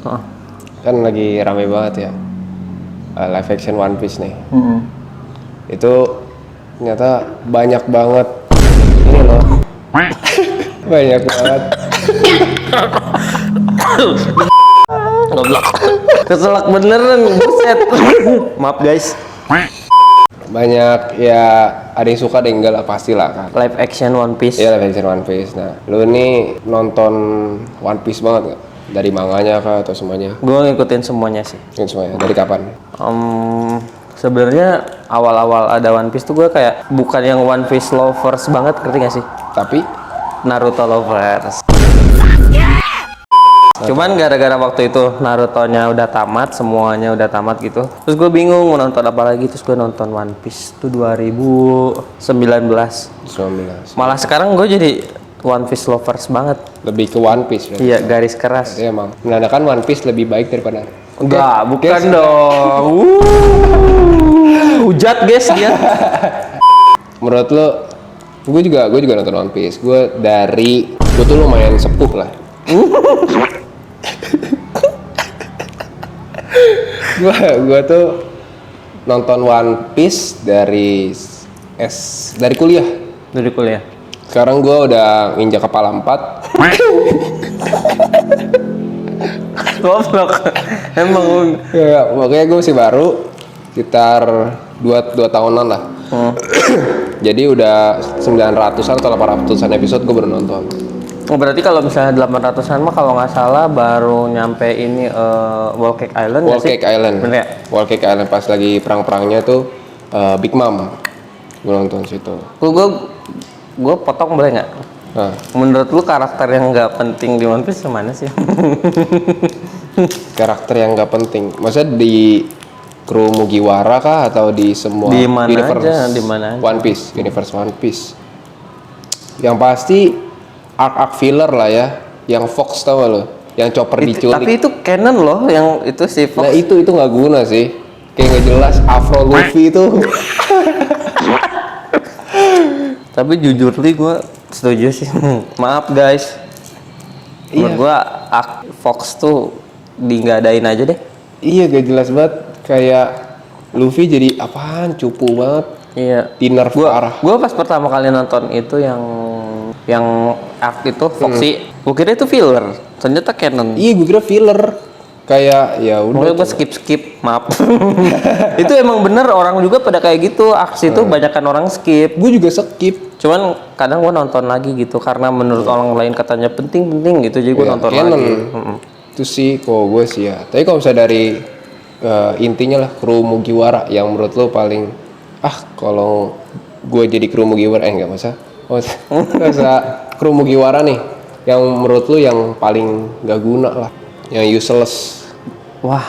Oh. Kan lagi rame banget ya live action One Piece nih. Itu ternyata banyak banget ini loh. Banyak banget. Goblok. Keselak beneran, buset. Maaf guys. Banyak ya, ada yang suka ada yang enggak lah, pastilah kan. Live action One Piece. Iya, live action One Piece. Nah, lu nih nonton One Piece banget gak? Dari manganya kah atau semuanya? Gue ngikutin semuanya sih. Ngikutin semuanya. Dari kapan? Sebenarnya awal-awal ada One Piece tuh gue kayak bukan yang One Piece lovers banget, ngerti gak sih? Tapi Naruto lovers. Cuman gara-gara waktu itu Naruto-nya udah tamat, semuanya udah tamat gitu. Terus gue bingung mau nonton apa lagi, terus gue nonton One Piece tuh 2019. 19. Malah sekarang gue jadi One Piece lovers banget. Lebih ke One Piece ya. Iya, garis keras. Jadi emang menandakan One Piece lebih baik daripada Enggak, bukan dong. Hujat guys dia. Menurut lo, gue juga nonton One Piece. Gue tuh lumayan sepuh lah. gue tuh nonton One Piece dari kuliah. Dari kuliah. Sekarang gue udah nginjak kepala 4. Goblok. Emang Ya, makanya gue masih baru sekitar 2 tahunan lah. Jadi udah 900-an atau 800-an episode gue baru nonton. Oh, berarti kalau misalnya 800-an mah kalau nggak salah baru nyampe ini Wall Cake Island. Wall Cake Island. Bener ya? Wall Cake Island pas lagi perang-perangnya tuh Big Mom. Gue nonton situ. Gue potong boleh nggak? Nah, Menurut lu karakter yang nggak penting di One Piece mana sih? karakter yang gak penting. Maksudnya di kru Mugiwara kah atau di semua Di mana universe aja, di mana aja. One Piece, universe One Piece. Yang pasti arc filler lah ya. Yang Fox tau gak lo? Yang Chopper diculik. Tapi itu canon loh, yang itu si Fox. Nah itu nggak guna sih. Kayak nggak jelas Afro Luffy itu. Tapi jujur li gue setuju sih. Maaf guys. Menurut gue Fox tuh nggak-adain aja deh. Iya gak jelas banget. Kayak Luffy jadi apaan? Cupu banget. Iya. Dinner parah. Gue pas pertama kali nonton itu yang arc itu Foxy, gue kira itu filler. Ternyata canon. Iya gue kira filler. Kayak ya udah. Makanya gue skip, maaf. Itu emang bener orang juga pada kayak gitu. Aksi itu banyakan orang skip. Gue juga skip. Cuman kadang gue nonton lagi gitu karena menurut orang lain katanya penting gitu, jadi gue Ya, nonton canon. lagi. Itu sih kalau gue sih ya. Tapi kalau misalnya dari intinya lah kru Mugiwara yang menurut lo paling kalau gue jadi kru Mugiwara enggak masa kru Mugiwara nih yang menurut lo yang paling gak guna lah, yang useless. Wah,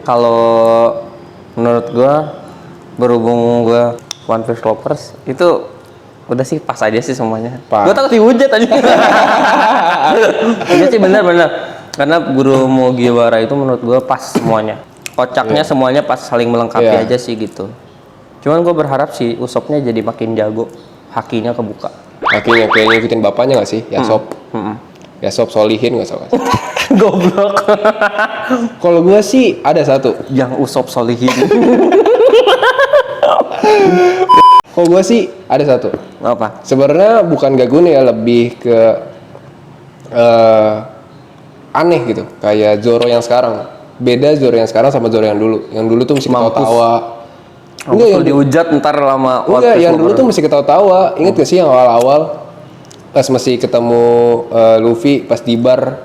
kalau menurut gue berhubung gue One Piece lovers itu udah sih pas aja sih semuanya. Pas. Gue takut dihujat aja. Iya sih benar. Karena guru Mugiwara itu menurut gue pas semuanya. Kocaknya semuanya pas, saling melengkapi aja sih gitu. Cuman gue berharap si Usoppnya jadi makin jago, hakinya kebuka. Akhirnya kayak ngikutin bapaknya gak sih? Yasop. Yasop solihin gak salah. Goblok. Kalau gue sih ada satu. Yang Usopp solihin. Kalau gue sih ada satu. Apa? Sebenarnya bukan gak guna ya, lebih ke aneh gitu. Kayak Zoro yang sekarang. Beda Zoro yang sekarang sama Zoro yang dulu. Yang dulu tuh mesti ketawa-tawa. Enggak, yang dihujat ntar lama. Enggak, yang dulu tuh mesti ketawa-tawa. Ingat gak sih yang awal-awal pas masih ketemu Luffy pas di bar?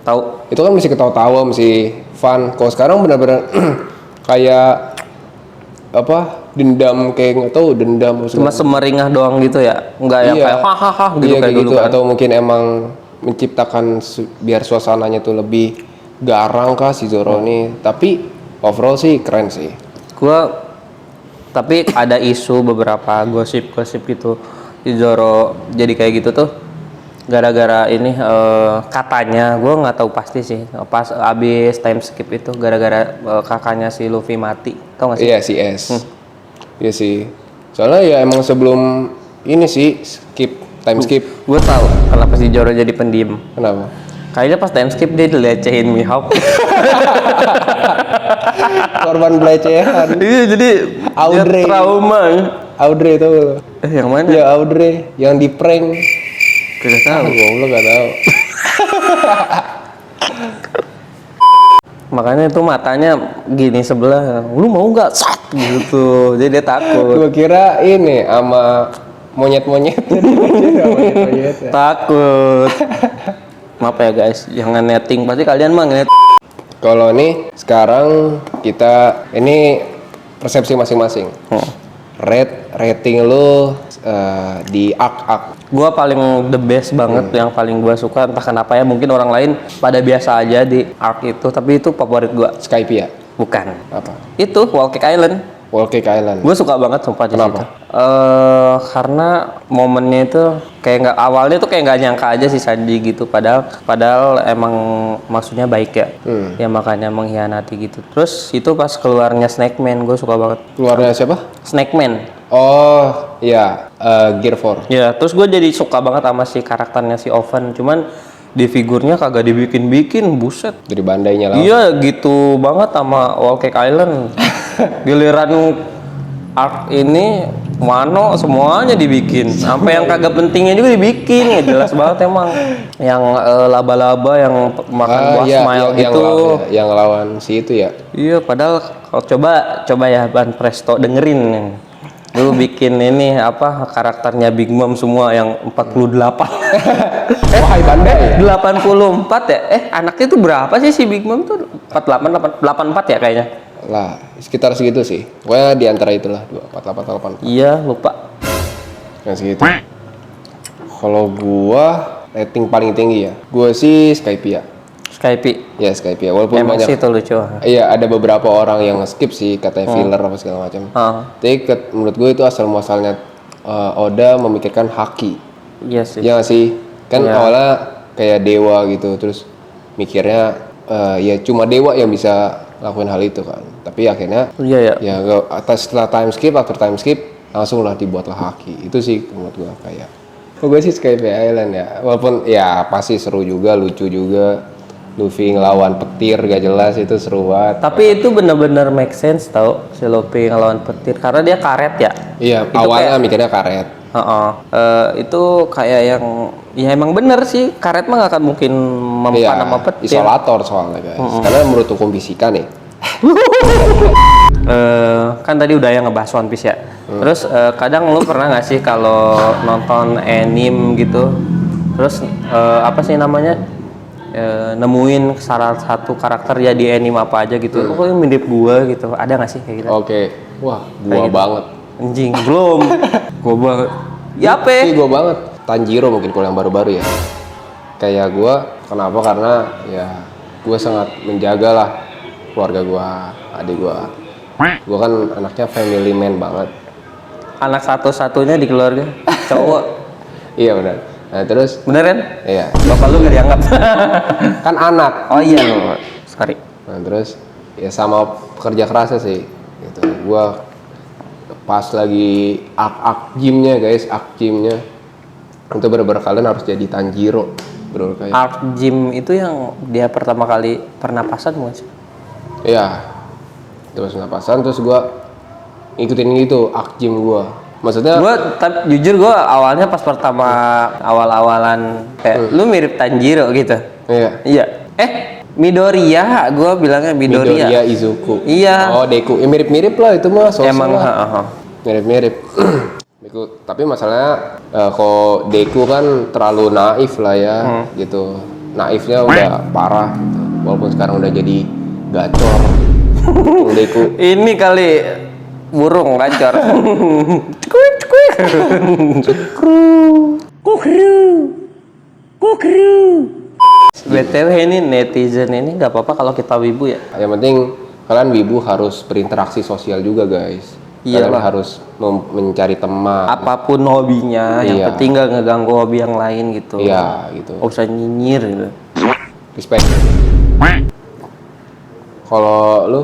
Tahu? Itu kan mesti ketawa-tawa, mesti fun. Kalau sekarang benar-benar kayak dendam, kayak nggak tahu dendam. Cuma semeringah doang gitu ya? Enggak yang kayak hahaha gitu kayak dulu kan? Atau mungkin emang menciptakan biar suasananya tuh lebih garang kah si Zoro nih. Tapi overall sih keren sih. Tapi ada isu beberapa gosip gitu si Zoro jadi kayak gitu tuh gara-gara ini katanya, gue nggak tahu pasti sih, pas abis time skip itu gara-gara kakaknya si Luffy mati, tau gak sih? Iya si S. Iya sih. Soalnya ya emang sebelum ini sih time skip. Gue tahu kenapa si Zoro jadi pendiam. Kenapa? Kayaknya pas time skip dia dilecehin Mihawk. Korban pelecehan. Iya, jadi Audrey. dia trauma. Audrey itu. Yang mana? Ya Audrey yang di prank. Gak tahu. Goblok gak tahu. Makanya itu matanya gini sebelah. Lu mau nggak? Sat gitu. Jadi dia takut. Gua kira ini sama monyet-monyetnya. Monyet-monyetnya. Takut. Maaf ya guys, jangan netting. Pasti kalian mah net. Kalau nih sekarang kita ini persepsi masing-masing. Rating lu di arc. Gua paling the best banget, yang paling gua suka entah kenapa ya, mungkin orang lain pada biasa aja di arc itu, tapi itu favorit gua. Skypiea. Bukan. Apa? Itu Wall Cake Island. Wall Cake Island. Gue suka banget sumpah di Kenapa? situ. Karena momennya itu kayak nggak, awalnya tuh kayak nggak nyangka aja si Sanji gitu, padahal emang maksudnya baik ya. Ya makanya mengkhianati gitu. Terus itu pas keluarnya Snake Man, gue suka banget. Keluarnya siapa? Snake Man. Oh iya, Gear 4. Ya, terus gue jadi suka banget sama si karakternya si Oven. Cuman di figurnya kagak dibikin-bikin, buset. Dari bandainya lah. Iya gitu banget sama Wall Cake Island. Giliran arc ini Wano semuanya dibikin, sampai yang kagak pentingnya juga dibikin. Ya jelas banget emang. Yang laba-laba yang makan buah smile gitu. Yang lawan si itu ya. Iya, padahal kalau coba ya Ban Presto dengerin. Lu bikin ini apa karakternya Big Mom semua yang 48. Wahai bandai. 84 ya? Anaknya tuh berapa sih si Big Mom tuh? 84 ya kayaknya. Lah, sekitar segitu sih. Pokoknya di antara itulah 24, 88. Iya, lupa. Yang segitu. Kalau gua rating paling tinggi ya. Gua sih Skypiea. Skype. Ya Skypiea. Walaupun Emang banyak. sih itu lucu. Iya, ada beberapa orang yang skip sih katanya filler apa segala macam. Tapi menurut gue itu asal muasalnya Oda memikirkan Haki. Iya sih. Ya nggak sih? Kan Iya. awalnya kayak dewa gitu, terus mikirnya ya cuma dewa yang bisa lakuin hal itu kan. Tapi akhirnya Iya ya. ya setelah after time skip langsung lah dibuatlah Haki. Itu sih menurut gue kayak. Gue sih Skypiea Island ya. Walaupun ya pasti seru juga, lucu juga. Luffy ngelawan petir gak jelas itu seru banget. Tapi itu bener-bener make sense tau, si Luffy ngelawan petir karena dia karet ya. Iya, Itu awalnya mikirnya karet. Itu kayak yang ya emang bener sih, karet mah gak akan mungkin mempan sama petir. Isolator soalnya guys. Karena menurut hukum fisika nih. Kan tadi udah yang ngebahas One Piece ya. Terus kadang lu pernah nggak sih kalau nonton anime gitu, terus apa sih namanya, nemuin salah satu karakter ya di anime apa aja gitu, kok yang mirip gua gitu, ada nggak sih kayak gitu? Oke. Wah, gua Kayak gitu. banget. Anjing, belum. Gua banget. Ya apa? Iya, gua banget. Tanjiro mungkin kalau yang baru-baru ya. Kayak gua, kenapa? Karena ya gua sangat menjaga lah keluarga gua, adik gua. Gua kan anaknya family man banget. Anak satu-satunya di keluarga, cowok. Iya benar. Nah terus, Bener kan? iya. Bapak lu gak dianggap. Kan anak. Oh iya lu. Sorry. Nah terus, ya sama kerja kerasnya sih. Gitu. Gua pas lagi gymnya guys, gymnya itu bener-bener kalian harus jadi Tanjiro. Bener kayak. Arc Gym itu yang dia pertama kali pernapasan bukan sih? Iya. Terus napasan, terus gua ikutin gitu gym gua. Maksudnya Jujur gue awalnya pas pertama awal-awalan kayak lu mirip Tanjiro gitu. Iya. Midoriya, gue bilangnya Midoriya. Midoriya Izuku. Iya. Oh, Deku. Ya mirip-mirip lah itu mah sosok Emang lah. Mirip-mirip. Deku. Tapi masalahnya kalau Deku kan terlalu naif lah ya gitu. Naifnya udah parah gitu. Walaupun sekarang udah jadi gacor. Deku. Ini kali burung gacor. Cekuik cekuik. Kukru. BTW ini netizen ini nggak apa-apa kalau kita wibu ya. Yang penting kalian wibu harus berinteraksi sosial juga guys. Iya Kalian lah. harus mencari teman. Apapun hobinya, yang Iya. penting nggak ngeganggu hobi yang lain gitu. Iya gitu. Nggak usah nyinyir gitu. Respect. Kalau lu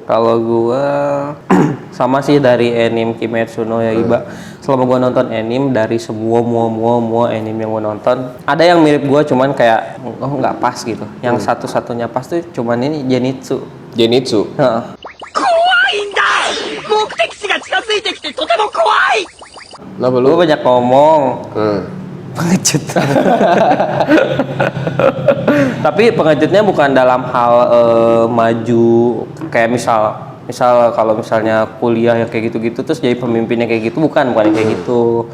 Kalau gua sama sih dari anime Kimetsu no Yaiba. Selama gua nonton anime dari semua anime yang gua nonton, ada yang mirip gua cuman kayak nggak pas gitu. Yang satu-satunya pas tuh cuman ini Zenitsu. Zenitsu. Heeh. 怖いんだ目的地が近づいてきてとても怖い Kenapa Lu lu? banyak ngomong. Hmm. Pengecut. Tapi pengejutnya bukan dalam hal maju kayak misal kalau misalnya kuliah yang kayak gitu-gitu terus jadi pemimpinnya kayak gitu, bukan yang kayak gitu.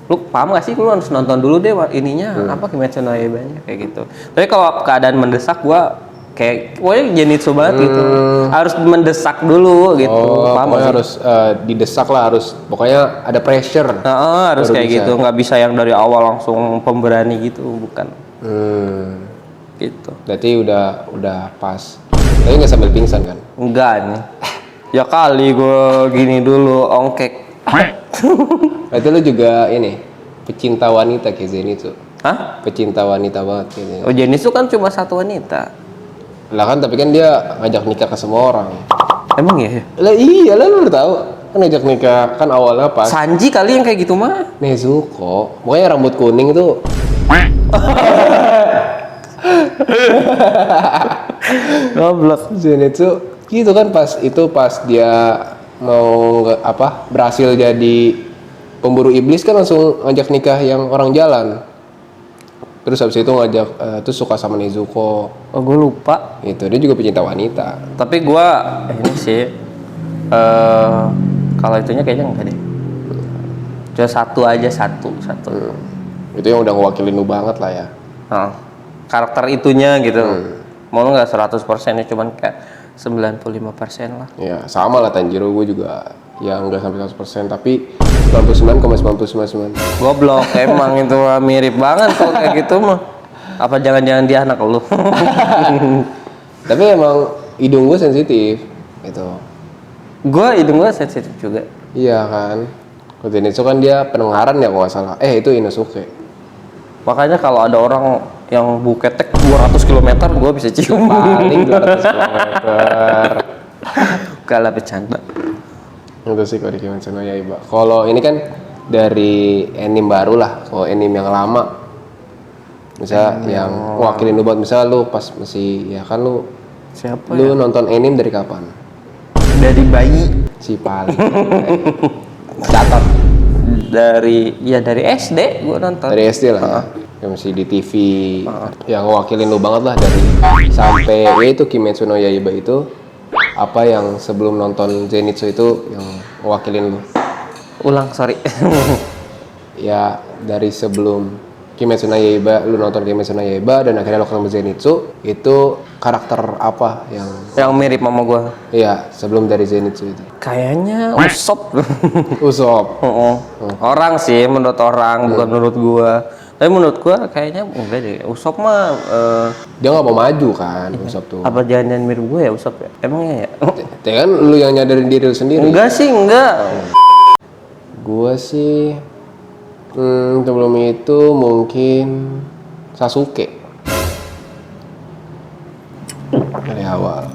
Lu paham gak sih? Lu harus nonton dulu deh ininya apa Kimetsu no Yaiba-nya kayak gitu. Tapi kalau keadaan mendesak gua kayak pokoknya Zenitsu banget gitu. Harus mendesak dulu gitu. Oh, Paham pokoknya gak sih? harus didesak lah, harus pokoknya ada pressure. Harus Baru kayak bisa. gitu, nggak bisa yang dari awal langsung pemberani gitu, bukan gitu. Berarti udah pas. Tapi nggak sambil pingsan kan? Enggak nih. Ya kali gue gini dulu ongkek. Berarti lu juga ini pecinta wanita kayak Zenitsu. Hah? Pecinta wanita banget kayak Zenitsu. Oh Zenitsu kan cuma satu wanita. Lah kan tapi kan dia ngajak nikah ke semua orang. Emang ya? Lah iya lah lu udah tahu. Kan ngajak nikah kan awalnya pas Sanji kali yang kayak gitu mah. Nezuko. Pokoknya rambut kuning tuh. Goblok. Zenitsu gitu kan pas dia mau berhasil jadi pemburu iblis kan langsung ngajak nikah yang orang jalan. Terus habis itu ngajak terus suka sama Nezuko. Oh gue lupa. Itu dia juga pecinta wanita. Tapi gue ini sih kalau itunya kayaknya enggak deh. Cuma satu aja satu. Itu yang udah ngewakilin lu banget lah ya. Nah, karakter itunya gitu. Mau nggak 100% ya cuman kayak 95% lah. Ya sama lah Tanjiro, gue juga ya nggak sampai 100% tapi 99,999. Goblok, emang itu mah mirip banget kalau kayak gitu mah. Apa jangan-jangan dia anak lu? Tapi emang hidung gue sensitif gitu. Hidung gue sensitif juga. Iya kan. Kalau Zenitsu kan dia pendengaran ya kalau nggak salah. Itu Inosuke. Makanya kalau ada orang yang buketek 200 km gue bisa cium. Paling 200 km. Kalah bercanda. Itu sih kalau di Kimetsu no Yaiba. Kalau ini kan dari anime baru lah. Kalau anime yang lama, misal yang wakilin lu buat misal lu pas masih ya kan lu Siapa lu nonton anime dari kapan? Dari bayi. Si paling Catat. Dari SD gue nonton. dari SD lah ya. Yang masih di TV yang wakilin lu banget lah dari sampai ya itu Kimetsu no Yaiba itu apa yang sebelum nonton Zenitsu itu yang wakilin lu? Ulang, sorry. Ya dari sebelum Kimetsu no Yaiba lu nonton Kimetsu no Yaiba dan akhirnya lu ketemu Zenitsu itu karakter apa yang Yang mirip sama gue. iya sebelum dari Zenitsu itu? Kayaknya Usopp. Usopp. Orang sih menurut orang, bukan menurut gue. Tapi menurut gue kayaknya enggak deh. Usopp mah Dia nggak mau maju kan Usopp tuh. apa jangan mirip gue ya Usopp ya? Emangnya ya? Ya kan lu yang nyadarin diri lu sendiri. Enggak sih, enggak. Gua sih sebelum itu mungkin Sasuke dari awal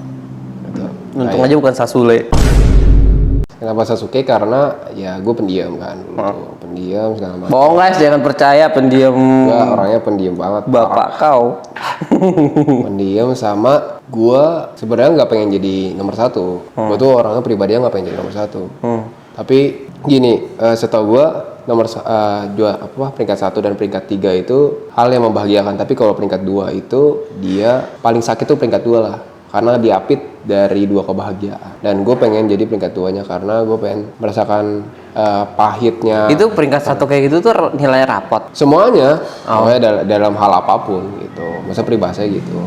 gitu. Untung aja bukan Sasule. Kenapa Sasuke? Karena ya gue pendiam kan dulu. Pendiam segala macam. Bohong guys, jangan percaya pendiam Enggak, orangnya pendiam banget. bapak kau. Pendiam sama gua sebenarnya nggak pengen jadi nomor satu. Gua tuh orangnya pribadinya nggak pengen jadi nomor satu. Tapi gini, setahu gua peringkat 1 dan peringkat 3 itu hal yang membahagiakan. Tapi kalau peringkat 2 itu dia paling sakit tuh peringkat 2 lah. Karena diapit dari 2 kebahagiaan. Dan gue pengen jadi peringkat 2-nya karena gue pengen merasakan pahitnya. Itu peringkat 1 kayak gitu tuh nilai rapot. Semuanya, pokoknya dalam hal apapun gitu. Masa peribahasa gitu.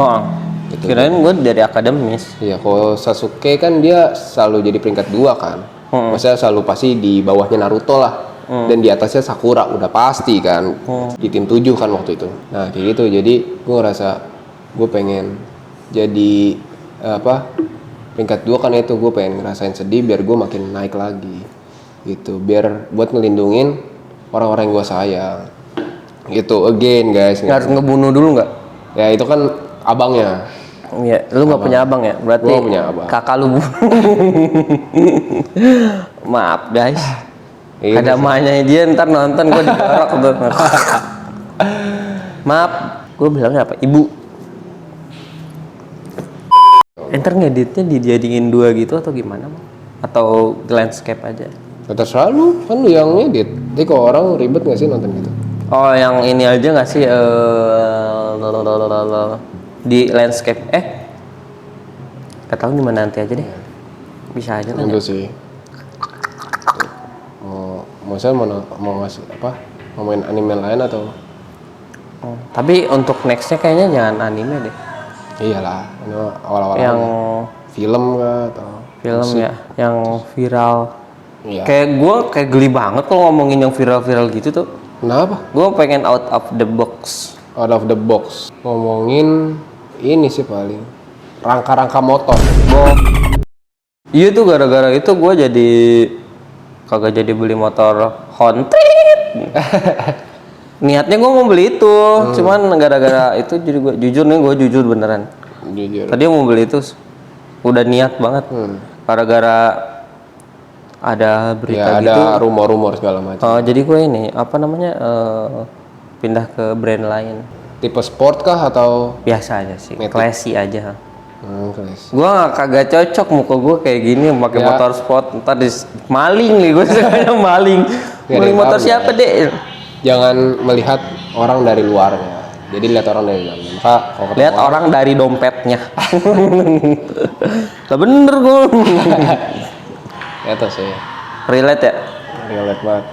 Gitu. Kirain gue dari akademis. Iya, kalau Sasuke kan dia selalu jadi peringkat 2 kan. Maksudnya selalu pasti di bawahnya Naruto lah. Dan di atasnya Sakura udah pasti kan. Di tim 7 kan waktu itu. Nah, kayak gitu. Jadi gue ngerasa gue pengen jadi peringkat 2 kan itu gue pengen ngerasain sedih biar gue makin naik lagi gitu, biar buat ngelindungin orang-orang yang gue sayang gitu. Again guys, Nggak harus ngebunuh dulu nggak? ya itu kan abangnya Iya, lu nggak punya abang ya? Berarti Gua punya abang. kakak lu. Maaf guys. Ini Ada emaknya dia ntar nonton gue digorok tuh. Maaf, gue bilangnya apa? Ibu. Ntar ngeditnya dijadiin 2 gitu atau gimana? Atau landscape aja? Ya terserah lu, kan lu yang ngedit. Jadi kalau orang ribet nggak sih nonton gitu? Oh, yang ini aja nggak sih? Di landscape. Gak tahu di mana nanti aja deh. Bisa aja kan? Itu sih. Maksudnya mau ngasih apa? Mau main anime lain atau? Oh, tapi untuk nextnya kayaknya jangan anime deh. Iyalah, ini awal-awal Yang film kah atau film musik? ya, yang viral. Iya. Kayak geli banget kalau ngomongin yang viral-viral gitu tuh. Kenapa? Gue pengen out of the box. Out of the box. Ngomongin ini sih paling rangka-rangka motor. Iya tuh gara-gara itu gue jadi kagak jadi beli motor Honda. Niatnya gue mau beli itu, cuman gara-gara itu jadi gue jujur beneran. Jujur. Tadi mau beli itu udah niat banget. Gara-gara ada berita Ya gitu. ada rumor-rumor segala macam. Jadi gue ini apa namanya pindah ke brand lain. Tipe sport kah atau Biasa aja sih, Matic. classy aja. kelas? Gua kagak cocok muka gue kayak gini pakai Ya. motor sport, ntar maling nih gue sukanya maling. Ya, Maling ada motor tahu, siapa ya. dek? Jangan melihat orang dari luarnya. Jadi lihat orang dari dalamnya. Maka kalau ketemu Lihat orang dari dompetnya. Lah bener gue. itu sih. Relate ya? Relate banget.